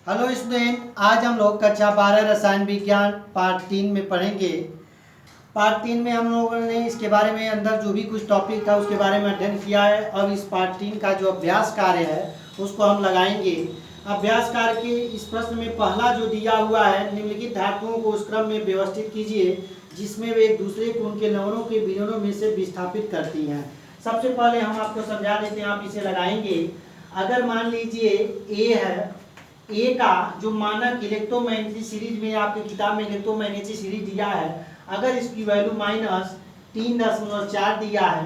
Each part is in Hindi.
हेलो स्टूडेंट, आज हम लोग कक्षा 12 रसायन विज्ञान पार्ट 3 में पढ़ेंगे। पार्ट 3 में हम लोगों ने इसके बारे में अंदर जो भी कुछ टॉपिक था उसके बारे में अध्ययन किया है। अब इस पार्ट 3 का जो अभ्यास कार्य है उसको हम लगाएंगे। अभ्यास कार्य के इस प्रश्न में पहला जो दिया हुआ है, निम्नलिखित धातुओं को उस क्रम में व्यवस्थित कीजिए जिसमें वे एक दूसरे को उनके लवणों के विलयनों में से विस्थापित करती हैं। सबसे पहले हम आपको समझा देते हैं, आप इसे लगाएंगे। अगर मान लीजिए ए है, ए का जो मानक इलेक्ट्रोमैग्नेटिक सीरीज में आपकी किताब में इलेक्ट्रोमैग्नेटिक सीरीज दिया है, अगर इसकी वैल्यू -3.4 दिया है,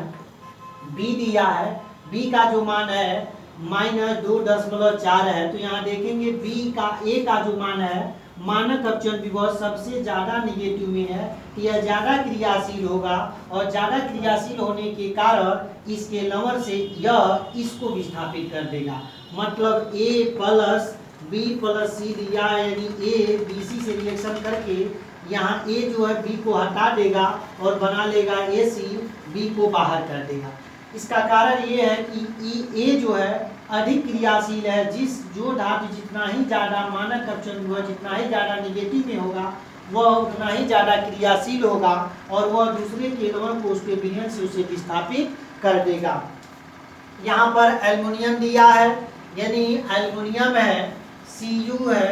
बी दिया है, बी का जो मान है -2.4 है, तो यहाँ देखेंगे बी का ए का जो मान है, मानक अपचन विभव सबसे ज्यादा निगेटिव में है, तो यह ज्यादा क्रियाशील होगा और ज्यादा क्रियाशील होने के कारण इसके लवर से यह इसको विस्थापित कर देगा। मतलब ए प्लस बी प्लस सी दिया है, यानी ए बी सी से रिएक्शन करके यहाँ ए जो है बी को हटा देगा और बना लेगा ए सी, बी को बाहर कर देगा। इसका कारण ये है कि ए जो है अधिक क्रियाशील है। जो धातु जितना ही ज़्यादा मानक अपचन हुआ, जितना ही ज़्यादा निगेटिव में होगा, वह उतना ही ज़्यादा क्रियाशील होगा और वह दूसरे के लवण को उसके विलयन से उसे विस्थापित कर देगा। यहाँ पर एल्युमिनियम दिया है, यानी एल्युमिनियम है, Cu है,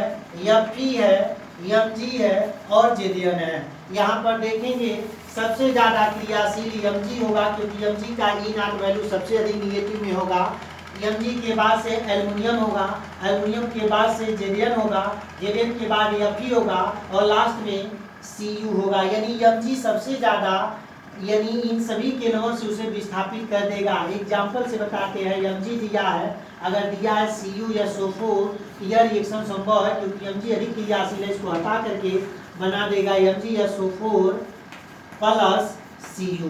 Fe है, Mg है और Zn है। यहाँ पर देखेंगे सबसे ज्यादा क्रियाशील Mg होगा, क्योंकि Mg का E0 वैल्यू सबसे अधिक निगेटिव में होगा। Mg के बाद से एल्युमिनियम होगा, एल्युमिनियम के बाद से Zn होगा, Zn के बाद Fe होगा और लास्ट में Cu होगा। यानी Mg सबसे ज्यादा, यानी इन सभी के लवण से उसे विस्थापित कर देगा। एग्जाम्पल से बताते हैं, Mg दिया है, अगर दिया है Cu या SO4, यह रिएक्शन संभव है क्योंकि Mg अधिक क्रियाशील है, इसको हटा करके बना देगा Mg या SO4 प्लस Cu।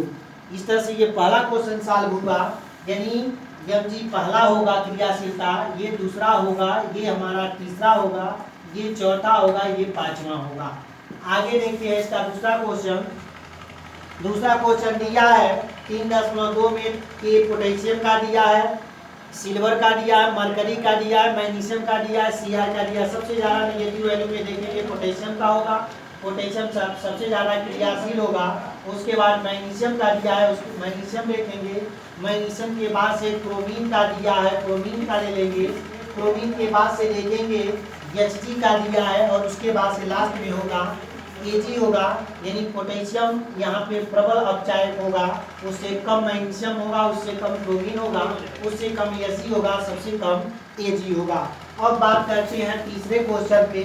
इस तरह से ये पहला क्वेश्चन सॉल्व होगा, यानी Mg पहला होगा क्रियाशीलता, ये दूसरा होगा, ये हमारा तीसरा होगा, ये चौथा होगा, ये पांचवा होगा। आगे देखते हैं इसका दूसरा क्वेश्चन। दूसरा क्वेश्चन दिया है 3.2 में कि पोटेशियम का दिया है, सिल्वर का दिया है, मरकरी का दिया है, मैग्नीशियम का दिया है, Cr का दिया है। सबसे ज़्यादा निगेटिव वैल्यू में देखेंगे पोटेशियम का होगा, पोटेशियम सबसे ज़्यादा क्रियाशील होगा। उसके बाद मैग्नीशियम का दिया है, उसको मैग्नीशियम देखेंगे। मैग्नीशियम के बाद से क्रोमीन का दिया है, क्रोमीन का ले लेंगे। क्रोमीन के बाद से देखेंगे Hg का दिया है और उसके बाद से लास्ट में होगा Ag होगा, यानी पोटेशियम यहाँ पे प्रबल अपचायक होगा, उससे कम मैग्नीशियम होगा, उससे कम क्लोरीन होगा, उससे कम Ag होगा, सबसे कम Ag होगा। अब बात करते हैं तीसरे क्वेश्चन पे।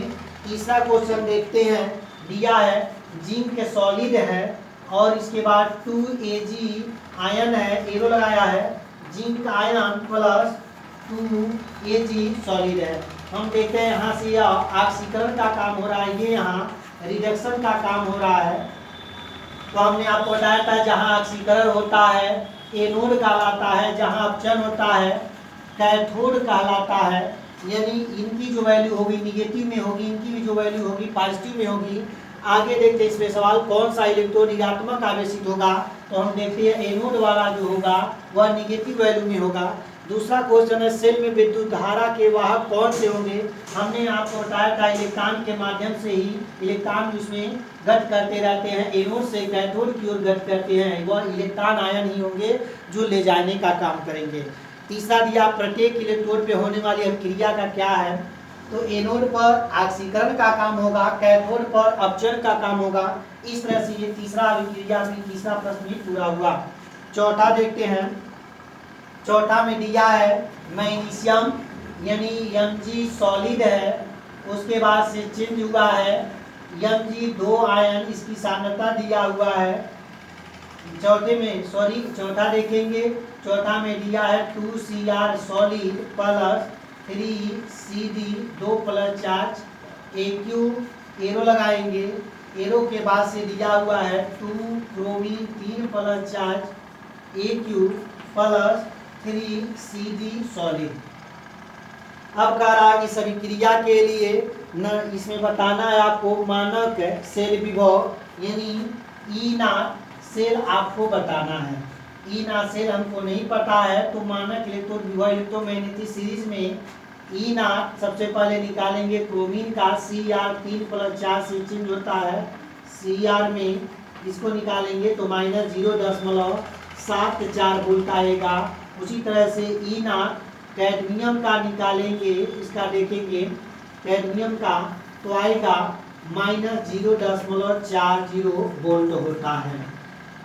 तीसरा क्वेश्चन देखते हैं, दिया है जिंक सॉलिड है और इसके बाद 2Ag आयन है, एरो लगाया है, zinc ion plus 2Ag solid है। हम देखते हैं यहाँ से ऑक्सीकरण का काम हो रहा है, ये यहाँ रिडक्शन का काम हो रहा है। तो हमने आपको बताया था जहाँ ऑक्सीकरण होता है एनोड कहलाता है, जहाँ अपचन होता है कैथोड कहलाता है। यानी इनकी जो वैल्यू होगी निगेटिव में होगी, इनकी भी जो वैल्यू होगी पॉजिटिव में होगी। आगे देखते हैं इसमें सवाल, कौन सा इलेक्ट्रॉन ऋणात्मक आवेशित होगा, तो हम देखते हैं एनोड वाला जो होगा वह निगेटिव वैल्यू में होगा। दूसरा क्वेश्चन है सेल में विद्युत धारा के वाहक कौन से होंगे। हमने आपको बताया था इलेक्ट्रॉन के माध्यम से ही इलेक्ट्रॉन उसमें गत करते रहते हैं, एनोड से कैथोड की ओर गत करते हैं, वह इलेक्ट्रॉन आयन ही होंगे जो ले जाने का काम करेंगे। तीसरा दिया प्रत्येक इलेक्ट्रोड पे होने वाली क्रिया का क्या है, तो एनोड पर ऑक्सीकरण का काम होगा, कैथोड पर अपचन का काम होगा। इस तरह से ये तीसरा अभिक्रिया भी, तीसरा प्रश्न भी पूरा हुआ। चौथा देखते हैं, चौथा में दिया है मैग्नीशियम, यानी Mg सॉलिड है, उसके बाद से चेंज हुआ है Mg 2 आयन, इसकी सांद्रता दिया हुआ है। चौथा देखेंगे, चौथा में दिया है 2Cr solid plus 3Cd 2 + charge, Aq arrow लगाएंगे, एरो के बाद से दिया हुआ है 2 क्रोमीन 3 + charge, Aq plus 3Cd solid. अब कह रहा है कि सभी क्रिया के लिए न इसमें बताना है आपको मानक सेल विभव, यानी E0 सेल आपको बताना है। E0 सेल हमको नहीं पता है, तो मानक इलेक्ट्रोड विभव इलेक्ट्रोमैग्नेटिक सीरीज में ई नॉट सबसे पहले निकालेंगे क्रोमीन का Cr 3+4 से चेंज होता है Cr में, इसको निकालेंगे तो -0.74 वोल्ट आएगा। उसी तरह से ई नॉट कैडमियम का निकालेंगे, इसका देखेंगे कैडमियम का तो आएगा -0.40 वोल्ट होता है।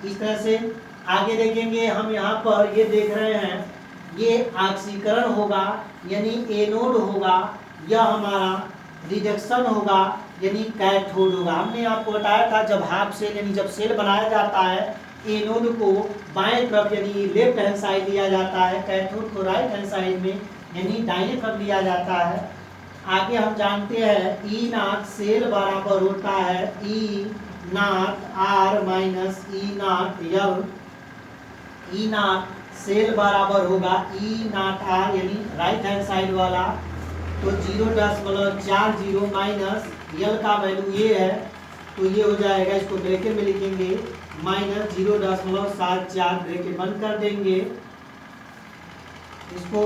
इस तरह से आगे देखेंगे हम यहाँ पर ये देख रहे हैं, ये ऑक्सीकरण होगा यानी एनोड होगा, यह हमारा रिडक्शन होगा यानी कैथोड होगा। हमने आपको बताया था जब हाफ सेल यानी जब सेल बनाया जाता है एनोड को बाएं तरफ यानी लेफ्ट हैंड साइड लिया जाता है, कैथोड को राइट हैंड साइड में यानी दाहिने तरफ लिया जाता है। आगे हम जानते हैं ई नॉट सेल बराबर होता है E naught R minus E naught L. E naught cell बराबर होगा ई नॉट आर यानी राइट हैंड साइड वाला, तो 0.40 माइनस यल का वैल्यू ये है तो ये हो जाएगा, इसको ब्रैकेट में लिखेंगे -0.74 ब्रैकेट बंद कर देंगे। इसको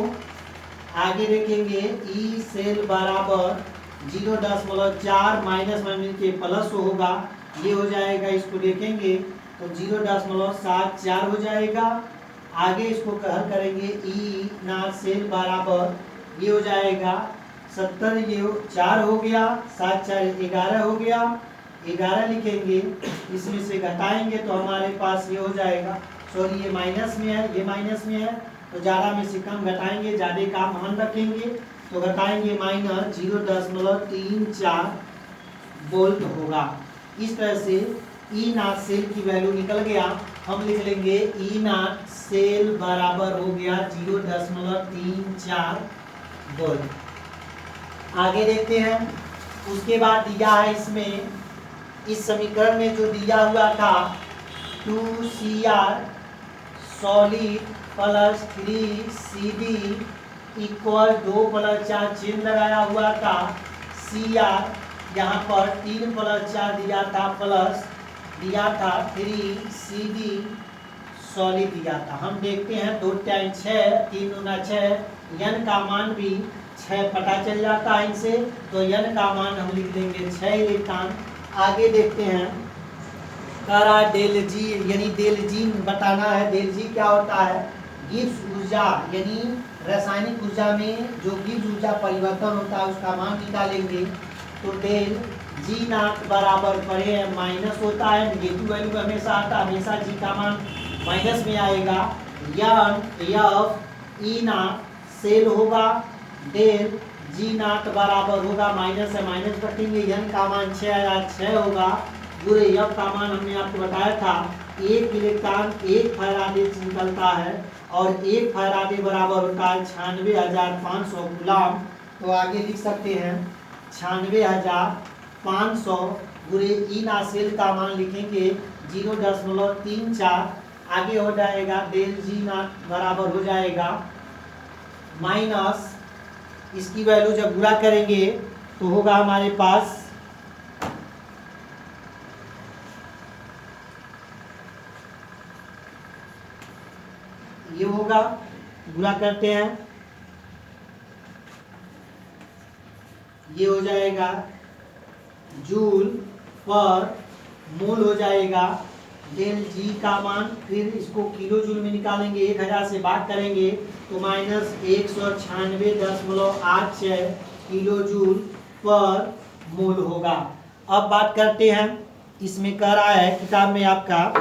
आगे देखेंगे ई सेल बराबर 0.4 माइनस के प्लस होगा, ये हो जाएगा, इसको देखेंगे तो 0.74 हो जाएगा। आगे इसको हल करेंगे ई नॉट सेल बराबर ये हो जाएगा 70, ये 4 हो गया, 7 4 11 हो गया, 11 लिखेंगे, इसमें से घटाएंगे तो हमारे पास ये हो जाएगा, सॉरी ये माइनस में है, ये माइनस में है तो ज़्यादा में से कम घटाएंगे, ज़्यादा का मान रखेंगे तो घटाएंगे -0.34 वोल्ट होगा। इस तरह से ई नॉट सेल की वैल्यू निकल गया। हम लिख लेंगे ई नॉट सेल बराबर हो गया 0.34 वोल्ट। आगे देखते हैं, उसके बाद दिया है इसमें, इस समीकरण में जो दिया हुआ था 2Cr solid plus 3Cd equal 2+4 चिन्ह लगाया हुआ था। Cr यहाँ पर 3+4 दिया था, प्लस दिया था 3Cd सॉलिड दिया था। हम देखते हैं 2 टाइम 6 3 दूना 6, n का मान भी 6 पता चल जाता है इनसे, तो n का मान हम लिख देंगे 6 इलेक्ट्रॉन। आगे देखते हैं, कह रहा है डेल जी यानी डेल जी बताना है। डेल जी क्या होता है, गिब्स ऊर्जा यानी रासायनिक ऊर्जा में जो गिब्स ऊर्जा परिवर्तन होता है उसका मान निकालेंगे तो डेल जी नॉट बराबर पड़े माइनस होता है, नेगेटिव वैल्यू हमेशा आता है, हमेशा जी का मान माइनस में आएगा। यन एफ ई नॉट सेल होगा, डेल जी नॉट बराबर होगा माइनस है, माइनस रखेंगे, यन का मान 6 होगा, पूरे एफ का मान हमने आपको बताया था 1 इलेक्ट्रॉन 1 फैराडे निकलता है और 1 फैराडे बराबर होता है 96,500 कूलम। तो आगे लिख सकते हैं 96,500 पूरे ई नॉट सेल का मान लिखेंगे 0.34, आगे हो जाएगा डेल जी नॉट बराबर हो जाएगा माइनस, इसकी वैल्यू जब गुणा करेंगे तो होगा हमारे पास ये होगा, गुणा करते हैं, ये हो जाएगा जूल पर मोल हो जाएगा डेल जी का मान, फिर इसको किलो जूल में निकालेंगे, 1000 से भाग करेंगे तो -196.86 किलो जूल पर मोल होगा। अब बात करते हैं, इसमें कह रहा है किताब में आपका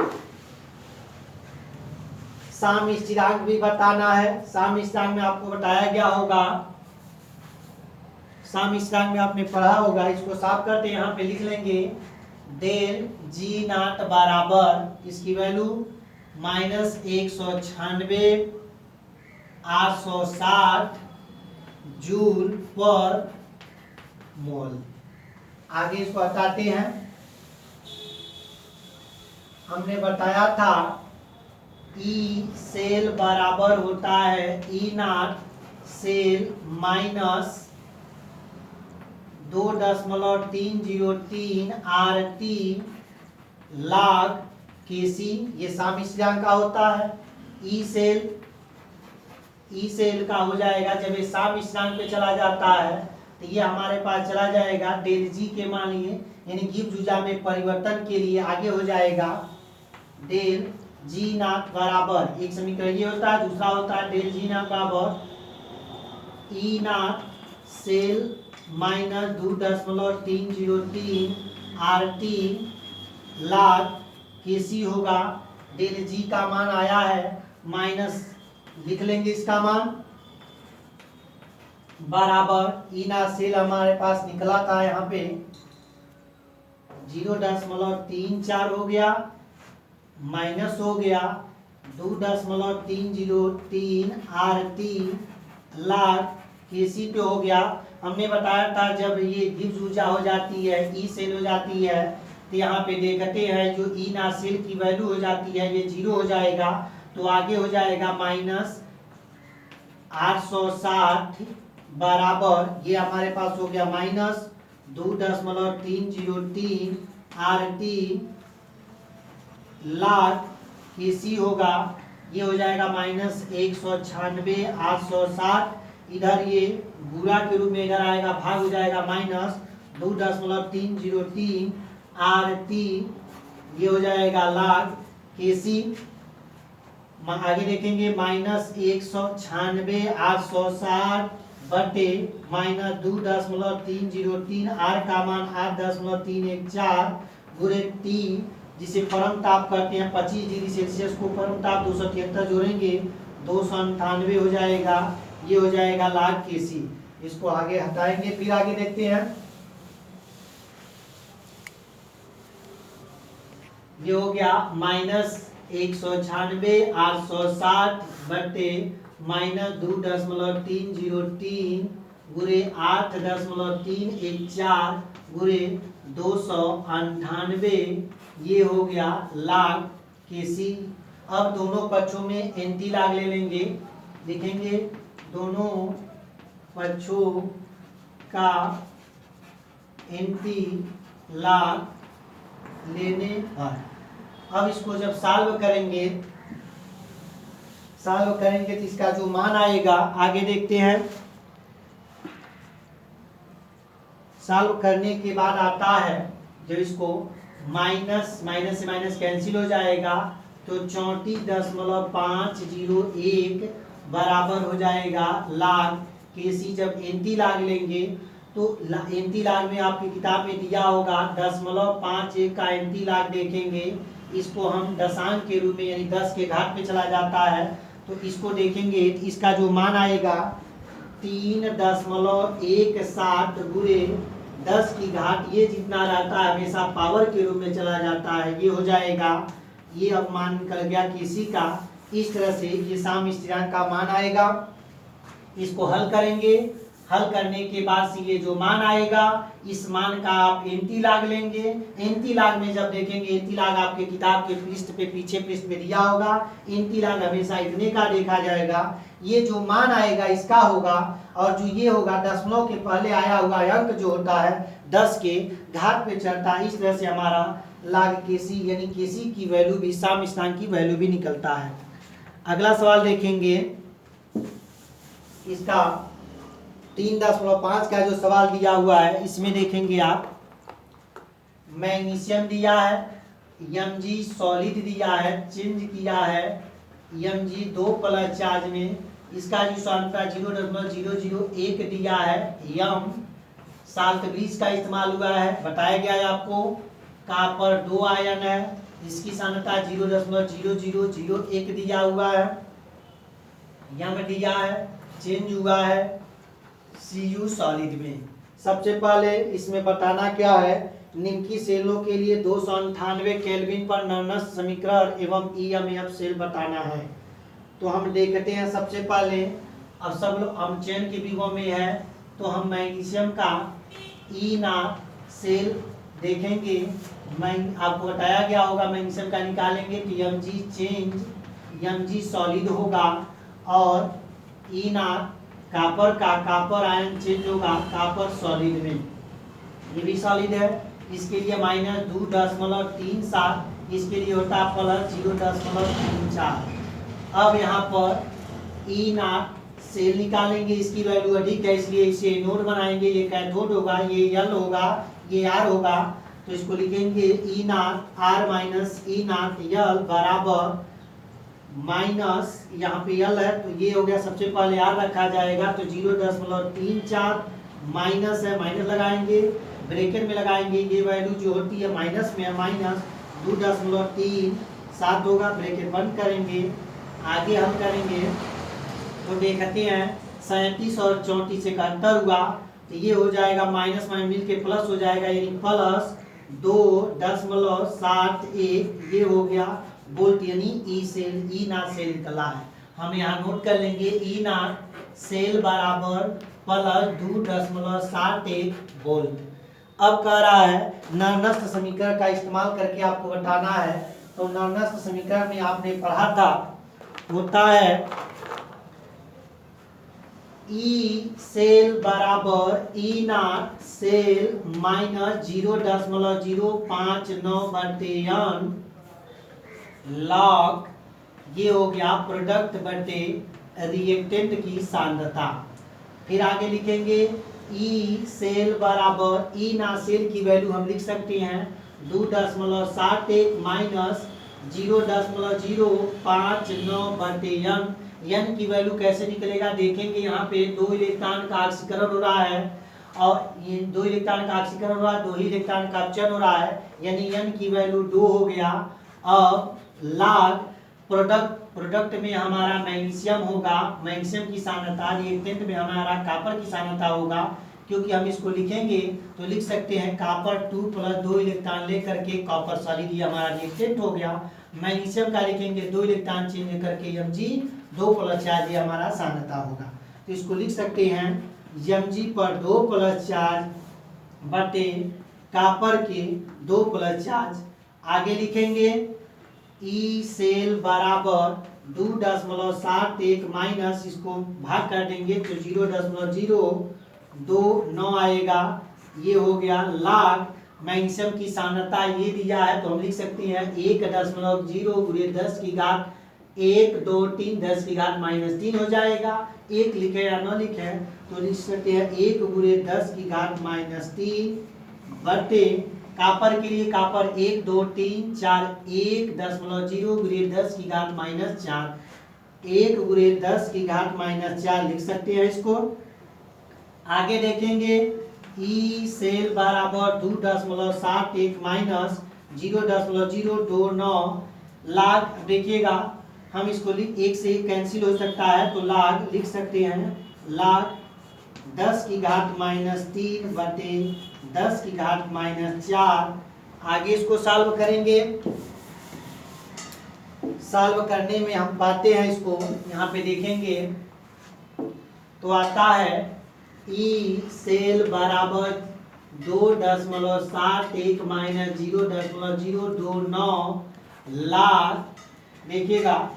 साम स्थिरांक भी बताना है। साम स्थिरांक में आपको बताया गया होगा, साम स्थिरांक में आपने पढ़ा होगा, इसको साफ करते हैं, यहाँ पे लिख लेंगे डेल जी नॉट बराबर इसकी वैल्यू -196,860 जूल पर मोल। आगे इसको हटाते हैं, हमने बताया था ई सेल बराबर होता है E naught cell minus 2.303 RT log KC, ये साम स्थिरांक का होता है। ई सेल ई सेल का हो जाएगा, जब ये सामिश्रांक पे चला जाता है तो ये हमारे पास चला जाएगा डेल जी के मान लिए, यानी गिब्स ऊर्जा में परिवर्तन के लिए आगे हो जाएगा डेल जी नॉट बराबर, एक समीकरण ये होता है, दूसरा होता है डेल जी नॉट बराबर E naught cell minus 2.303 R T log KC होगा। डेल जी का मान आया है माइनस, लिख लेंगे इसका मान, बराबर ई ना सेल हमारे पास निकला था यहाँ पे 0.34 हो गया, माइनस हो गया 2.303 आर टी लाख केसी पे हो गया। हमने बताया था जब ये गिब्स ऊर्जा हो जाती है, ई सेल हो जाती है, तो यहाँ पे देखते हैं जो ई ना सेल की वैल्यू हो जाती है ये 0 हो जाएगा, तो आगे हो जाएगा माइनस 860 बराबर ये हमारे पास हो गया minus 2.303 R T log KC होगा, ये हो जाएगा माइनस 196 860, इधर ये गुणा के रूप में इधर आएगा, भाग हो जाएगा माइनस 2.303 आर टी, ये हो जाएगा लाख केसी। आगे देखेंगे माइनस 196 860 बटे माइनस 2.303 आर का मान 8.314 गुणे टी, जिसे परम ताप करते हैं 25 डिग्री सेल्सियस को परम ताप 273 जोड़ेंगे 298 हो जाएगा, ये हो जाएगा लाख केसी। इसको आगे हटाएंगे, फिर आगे देखते हैं, ये हो गया माइनस 196 860 बटे माइनस 2.303 गुणे 8.314 गुणे 298, ये हो गया लाख केसी। अब दोनों पक्षों में एंटी लाग ले लेंगे, लिखेंगे दोनों पक्षों का एंटी लाग लेने पर। अब इसको जब सॉल्व करेंगे तो इसका जो मान आएगा आगे देखते हैं, सॉल्व करने के बाद आता है जब इसको माइनस से माइनस कैंसिल हो जाएगा तो 34.501 बराबर हो जाएगा लाख केसी। जब एंटी लाग लेंगे तो एंटी लाग में आपकी किताब में दिया होगा 0.51 का एंटी लाग देखेंगे, इसको हम दशांक के रूप में यानी 10 के घात पे चला जाता है, तो इसको देखेंगे इसका जो मान आएगा 3.17 गुणे 10 की घात, ये जितना रहता है हमेशा पावर के रूप में चला जाता है, ये हो जाएगा, ये अब मान निकल गया किसी का। इस तरह से ये सामस्थिरांक का मान आएगा, इसको हल करेंगे, हल करने के बाद से ये जो मान आएगा इस मान का आप एंटी लाग लेंगे। एंटी लाग में जब देखेंगे, एंटी लाग आपके किताब के पृष्ठ पे पीछे पृष्ठ में दिया होगा, एंटी लाग हमेशा इतने का देखा जाएगा, ये जो मान आएगा इसका होगा, और जो ये होगा दशमलव के पहले आया हुआ अंक जो होता है 10 के घात पे चढ़ता है। इस तरह से हमारा लाग केसी यानी केसी की वैल्यू भी सामस्थानिक की वैल्यू भी निकलता है। अगला सवाल देखेंगे, इसका 3.5 का जो सवाल दिया हुआ है इसमें देखेंगे आप, मैग्नीशियम दिया है, Mg सॉलिड दिया है, चेंज किया है Mg 2+ चार्ज में, इसका जो सांद्रता 0.001 दिया है, यम साल्ट ब्रिज का इस्तेमाल हुआ है, बताया गया है आपको। कॉपर 2 आयन है, इसकी सांद्रता 0.0001 दिया हुआ है, यम दिया है, चेंज हुआ है Cu सॉलिड में। सबसे पहले इसमें बताना क्या है, निम्नलिखित सेलों के लिए 298 केल्विन पर नॉर्डन समीकरण एवं EMF सेल बताना है। तो हम देखते हैं सबसे पहले, अब सब लोग हम चैन के विभव में है तो हम मैग्नीशियम का ई ना सेल देखेंगे। मैं आपको बताया गया होगा मैग्नीशियम का निकालेंगे तो Mg चेंज Mg सॉलिड होगा, और ई ना कॉपर का कॉपर आयन चेंज होगा कॉपर सॉलिड में, ये भी सॉलिड है, इसके लिए -2.37, इसके लिए होता है +0.34। अब यहाँ पर ई ना सेल निकालेंगे, इसकी वैल्यू अधिक है इसलिए इसे नोड बनाएंगे, ये कैथोड होगा, ये एल होगा, ये आर होगा, तो इसको लिखेंगे E naught R minus E naught L बराबर माइनस, यहाँ पे एल है तो ये हो गया, सबसे पहले आर रखा जाएगा तो 0.34 माइनस है, माइनस लगाएंगे, ब्रैकेट में लगाएंगे, ये वैल्यू जो होती है माइनस में है, माइनस 2.37 होगा, ब्रैकेट बंद करेंगे, आगे हम करेंगे तो देखते हैं 37 और 34 71 हुआ, तो ये हो जाएगा माइनस माइनस मिल के प्लस हो जाएगा, यानी प्लस 2.71 ये हो गया वोल्ट, यानी E cell, E naught cell निकला है। हम यहाँ नोट कर लेंगे ई नॉट सेल बराबर प्लस 2.71 वोल्ट। अब कह रहा है नॉर्नस्ट समीकरण का इस्तेमाल करके आपको बताना है, तो नॉर्नस्ट समीकरण में आपने पढ़ा था, होता है ई सेल बराबर E naught cell minus 0.059 log, ये हो गया प्रोडक्ट बटे रिएक्टेंट की सांद्रता। फिर आगे लिखेंगे ई सेल बराबर ई नॉट सेल की वैल्यू हम लिख सकते हैं 2.71 माइनस 0.059 बटे n की वैल्यू कैसे निकलेगा देखेंगे। यहाँ पे 2 इलेक्ट्रॉन का ऑक्सीकरण हो रहा है और ये 2 इलेक्ट्रॉन का ऑक्सीकरण हो रहा है, 2 ही इलेक्ट्रॉन का अपचयन हो रहा है, यानी n की वैल्यू 2 हो गया। अब लॉग प्रोडक्ट में हमारा मैग्नीशियम होगा, मैग्नीशियम की सांद्रता, रिएक्टेंट में हमारा कॉपर की सांद्रता होगा, क्योंकि हम इसको लिखेंगे तो लिख सकते हैं कॉपर 2 प्लस 2 इलेक्ट्रॉन लेकर के कॉपर सॉलिड, ये हमारा रिएक्टेंट हो गया। मैग्नीशियम का लिखेंगे 2 इलेक्ट्रॉन चेंज करके Mg 2 प्लस चार्ज, ये हमारा सांद्रता होगा, तो इसको लिख सकते हैं Mg पर 2 प्लस चार्ज बटे कॉपर के 2 प्लस चार्ज। आगे लिखेंगे ई सेल बराबर 2.71 माइनस, इसको भाग कर देंगे तो 0.029 आएगा, ये हो गया लॉग मैग्नीशियम की सांद्रता ये दिया है, तो हम लिख सकते हैं 1.0 गुणे 10 की घात 1 2 3 10 की घात -3 हो जाएगा। 1 लिखे या न लिखे तो लिख सकते हैं 1 गुणे 10 की घात -3 बटे कॉपर के लिए कॉपर 1 2 3 4 1.0 गुणे 10 की घात -4, 1 गुणे 10 की घात -4 लिख सकते हैं इसको। आगे देखेंगे ई सेल बराबर 2.71 माइनस 0.029 लॉग, देखिएगा हम इसको एक से एक कैंसिल हो सकता है, तो लॉग लिख सकते हैं लॉग 10 की घात -3 बटे 10 की घात -4। आगे इसको सॉल्व करेंगे, सॉल्व करने में हम पाते हैं इसको, यहाँ पे देखेंगे तो आता है ई सेल बराबर 2.71 माइनस 0.029 लॉग, देखिएगा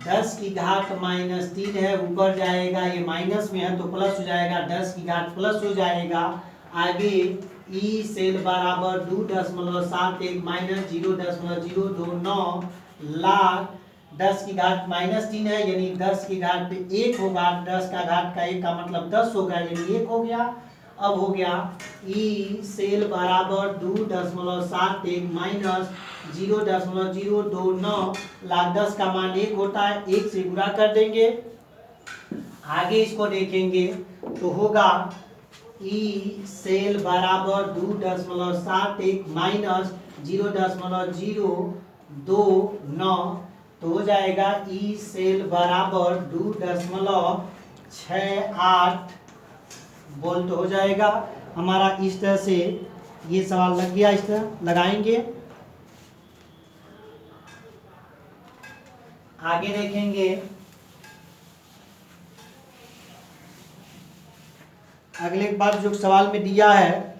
10 की घात -3 है, ऊपर जाएगा, ये माइनस में है तो प्लस हो जाएगा, 10 की घात प्लस हो जाएगा। आगे ई सेल बराबर 2.71 माइनस 0.029 लॉग 10 की घात -3 है, यानी 10 की घात 1 होगा, 10 का घात का 1 का मतलब 10 होगा, यानी 1 हो गया। अब हो गया ई सेल बराबर 2.71 माइनस 0.029 लॉग 10 का मान 1 होता है, 1 से गुणा कर देंगे। आगे इसको देखेंगे तो होगा ई सेल बराबर 2.71 माइनस 0.029, तो हो जाएगा ई सेल बराबर 2.68 वोल्ट हो जाएगा हमारा। इस तरह से ये सवाल लग गया, इस तरह लगाएंगे। आगे देखेंगे अगले बार जो सवाल में दिया है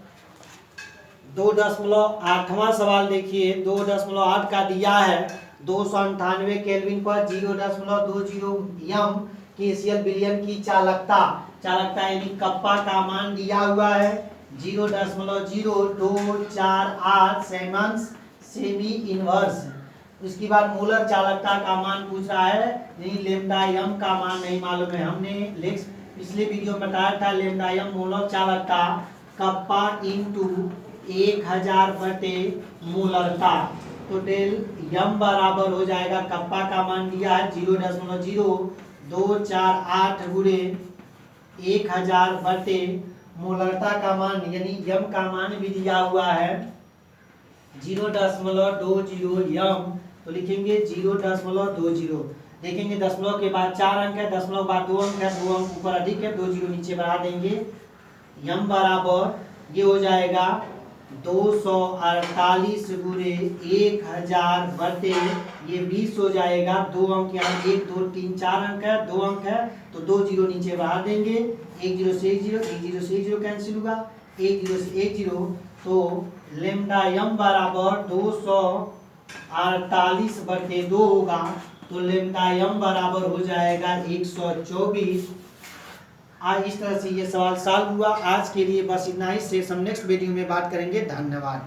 2.8वां सवाल देखिए, 2.8 का दिया है 298 केल्विन पर 0.20 एम केसीएल विलयन की चालकता यानी कप्पा का मान दिया हुआ है 0.0248 सेमंस सेमी इनवर्स। उसके बाद मोलर चालकता का मान पूछ रहा है, यानी लेमडा एम का मान नहीं मालूम है, हमने लेक्स पिछले वीडियो में बताया था लेमडा यम मोलर चालकता कप्पा इंटू 1000 बटे मोलरता। तो डेल यम बराबर हो जाएगा, कप्पा का मान दिया है 0.0248 गुणे 1000 बटे मोलरता का मान यानी यम का मान भी दिया हुआ है 0.20 यम। तो लिखेंगे 0.20। देखेंगे दशमलव के बाद 4 अंक है, दशमलव के बाद 2 अंक है, 2 अंक ऊपर अधिक है, 2 जीरो नीचे बढ़ा देंगे। यम बराबर ये हो जाएगा 248 गुणे 1000 बटे ये 20 हो जाएगा। 2 अंक यहाँ 1 2 3 4 अंक है, 2 अंक है तो 2 जीरो नीचे बढ़ा देंगे। 1 जीरो से 1 जीरो, 1 जीरो से 1 जीरो कैंसिल होगा, 1 जीरो से 1 जीरो। तो लेमडा यम बराबर 248 बटे 2 होगा। तो लेमडा यम बराबर हो जाएगा 124। आज इस तरह से ये सवाल सॉल्व हुआ। आज के लिए बस इतना ही। से हम नेक्स्ट वीडियो में बात करेंगे। धन्यवाद।